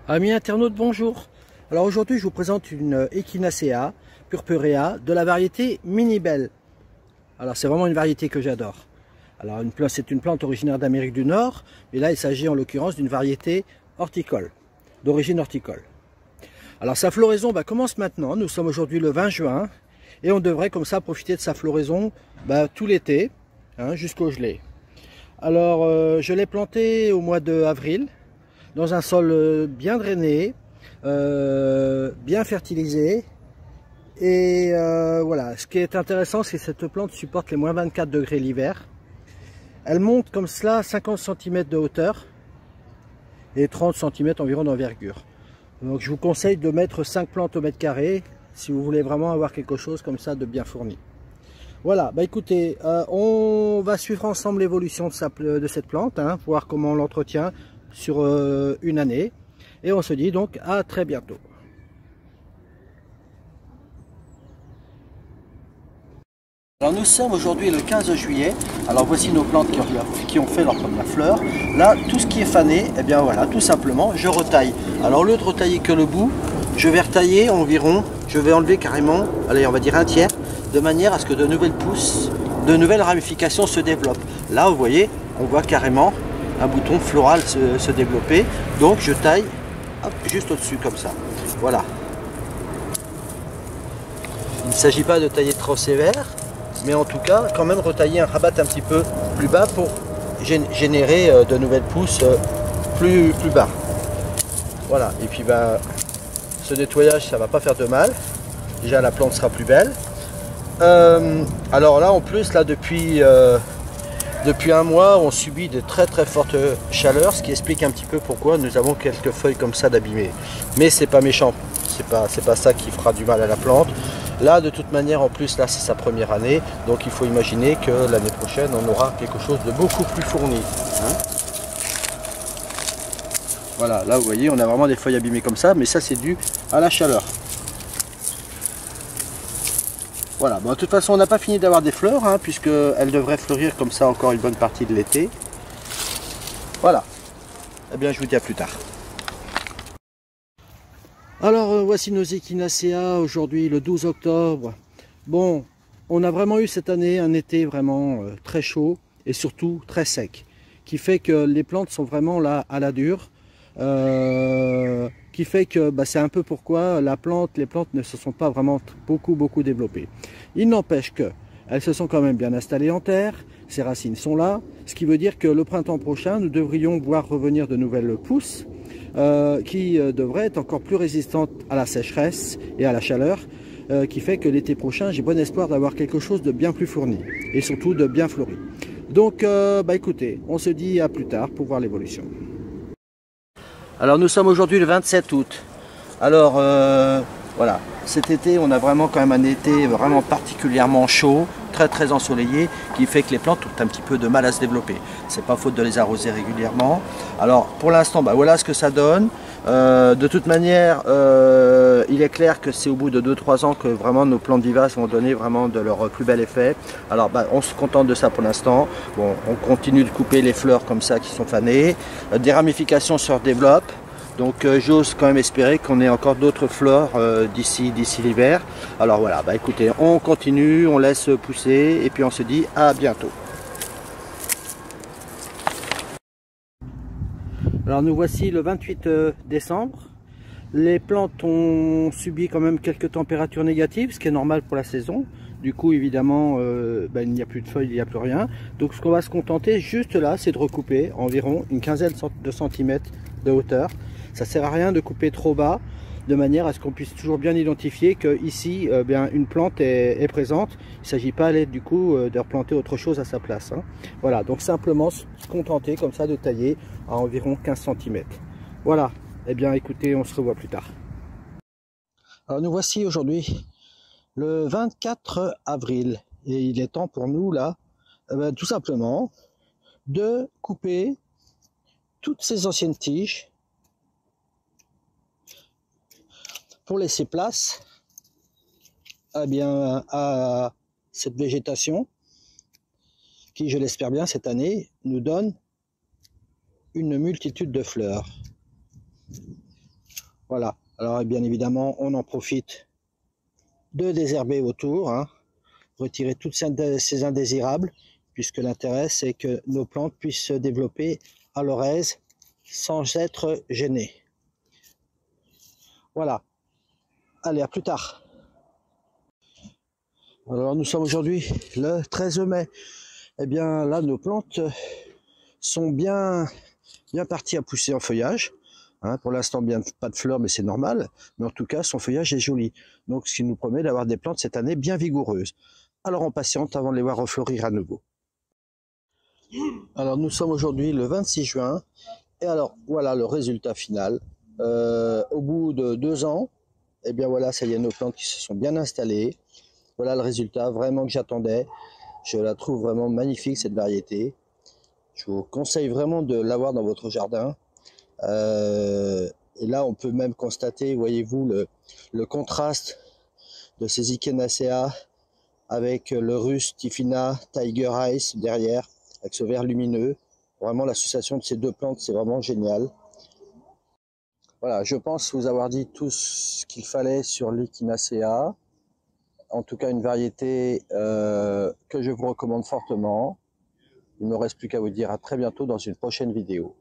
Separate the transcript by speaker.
Speaker 1: Amis internautes, bonjour. Alors aujourd'hui je vous présente une Echinacea purpurea de la variété Mini Belle. Alors c'est vraiment une variété que j'adore. Alors c'est une plante originaire d'Amérique du Nord, mais là il s'agit en l'occurrence d'une variété horticole, d'origine horticole. Alors sa floraison commence maintenant, nous sommes aujourd'hui le 20 juin, et on devrait comme ça profiter de sa floraison tout l'été, jusqu'au gelé. Alors je l'ai plantée au mois d'avril, dans un sol bien drainé, bien fertilisé. Et voilà, ce qui est intéressant, c'est que cette plante supporte les moins 24 degrés l'hiver. Elle monte comme cela 50 cm de hauteur et 30 cm environ d'envergure. Donc je vous conseille de mettre 5 plantes au mètre carré si vous voulez vraiment avoir quelque chose comme ça de bien fourni. Voilà, écoutez, on va suivre ensemble l'évolution de cette plante, voir comment on l'entretient sur une année, et on se dit donc à très bientôt. Alors nous sommes aujourd'hui le 15 juillet, alors voici nos plantes qui ont fait leur première fleur. Là, tout ce qui est fané, et bien voilà, tout simplement, je retaille. Alors au lieu de retailler que le bout, je vais retailler environ, je vais enlever carrément, allez on va dire un tiers, de manière à ce que de nouvelles pousses, de nouvelles ramifications se développent. Là vous voyez, on voit carrément un bouton floral se développer, donc je taille juste au-dessus comme ça, voilà. Il ne s'agit pas de tailler trop sévère, mais en tout cas quand même retailler un rabat un petit peu plus bas pour générer de nouvelles pousses plus bas. Voilà, et puis ce nettoyage ça va pas faire de mal, déjà la plante sera plus belle. Alors là en plus là depuis un mois, on subit de très fortes chaleurs, ce qui explique un petit peu pourquoi nous avons quelques feuilles comme ça d'abîmées. Mais c'est pas méchant, c'est pas ça qui fera du mal à la plante. Là, de toute manière, en plus, là, c'est sa première année, donc il faut imaginer que l'année prochaine, on aura quelque chose de beaucoup plus fourni. Voilà, là, vous voyez, on a vraiment des feuilles abîmées comme ça, mais ça, c'est dû à la chaleur. Voilà, de toute façon on n'a pas fini d'avoir des fleurs, puisqu'elles devraient fleurir comme ça encore une bonne partie de l'été. Voilà, eh bien je vous dis à plus tard. Alors voici nos Echinacea, aujourd'hui le 12 octobre. Bon, on a vraiment eu cette année un été vraiment très chaud et surtout très sec, qui fait que les plantes sont vraiment là à la dure. Qui fait que c'est un peu pourquoi les plantes ne se sont pas vraiment beaucoup développées. Il n'empêche que elles se sont quand même bien installées en terre, ces racines sont là, ce qui veut dire que le printemps prochain, nous devrions voir revenir de nouvelles pousses qui devraient être encore plus résistantes à la sécheresse et à la chaleur, qui fait que l'été prochain, j'ai bon espoir d'avoir quelque chose de bien plus fourni et surtout de bien fleuri. Donc écoutez, on se dit à plus tard pour voir l'évolution. Alors nous sommes aujourd'hui le 27 août. Alors voilà, cet été on a vraiment quand même un été vraiment particulièrement chaud, très ensoleillé, qui fait que les plantes ont un petit peu de mal à se développer. C'est pas faute de les arroser régulièrement. Alors pour l'instant, voilà ce que ça donne. De toute manière, il est clair que c'est au bout de 2-3 ans que vraiment nos plantes vivaces vont donner vraiment de leur plus bel effet. Alors on se contente de ça pour l'instant. Bon, on continue de couper les fleurs comme ça qui sont fanées. Des ramifications se redéveloppent. Donc j'ose quand même espérer qu'on ait encore d'autres fleurs d'ici l'hiver. Alors voilà, écoutez, on continue, on laisse pousser et puis on se dit à bientôt. Alors nous voici le 28 décembre. Les plantes ont subi quand même quelques températures négatives, ce qui est normal pour la saison. Du coup évidemment il n'y a plus de feuilles, il n'y a plus rien. Donc ce qu'on va se contenter juste là, c'est de recouper environ une quinzaine de centimètres de hauteur. Ça ne sert à rien de couper trop bas, de manière à ce qu'on puisse toujours bien identifier que ici une plante est présente. Il ne s'agit pas du coup de replanter autre chose à sa place. Voilà, donc simplement se contenter comme ça de tailler à environ 15 cm. Voilà, eh bien écoutez, on se revoit plus tard. Alors nous voici aujourd'hui le 24 avril et il est temps pour nous là, tout simplement, de couper toutes ces anciennes tiges pour laisser place à cette végétation qui, je l'espère bien, cette année, nous donne une multitude de fleurs. Voilà, alors bien évidemment, on en profite de désherber autour, hein, retirer toutes ces indésirables, puisque l'intérêt, c'est que nos plantes puissent se développer à leur aise sans être gênées. Voilà, allez, à plus tard. Alors, nous sommes aujourd'hui le 13 mai. Eh bien, là, nos plantes sont bien parties à pousser en feuillage. Hein, pour l'instant, bien pas de fleurs, mais c'est normal. Mais en tout cas, son feuillage est joli. Donc, ce qui nous promet d'avoir des plantes cette année bien vigoureuses. Alors, on patiente avant de les voir refleurir à nouveau. Alors, nous sommes aujourd'hui le 26 juin. Et alors, voilà le résultat final. Au bout de 2 ans, eh bien voilà, ça y est, nos plantes qui se sont bien installées. Voilà le résultat vraiment que j'attendais. Je la trouve vraiment magnifique, cette variété. Je vous conseille vraiment de l'avoir dans votre jardin. Et là, on peut même constater, voyez-vous, le contraste de ces Echinacea avec le Russe Typhina Tiger Ice derrière, avec ce vert lumineux. Vraiment, l'association de ces deux plantes, c'est vraiment génial. Voilà, je pense vous avoir dit tout ce qu'il fallait sur l'Echinacea. En tout cas, une variété que je vous recommande fortement. Il ne me reste plus qu'à vous dire à très bientôt dans une prochaine vidéo.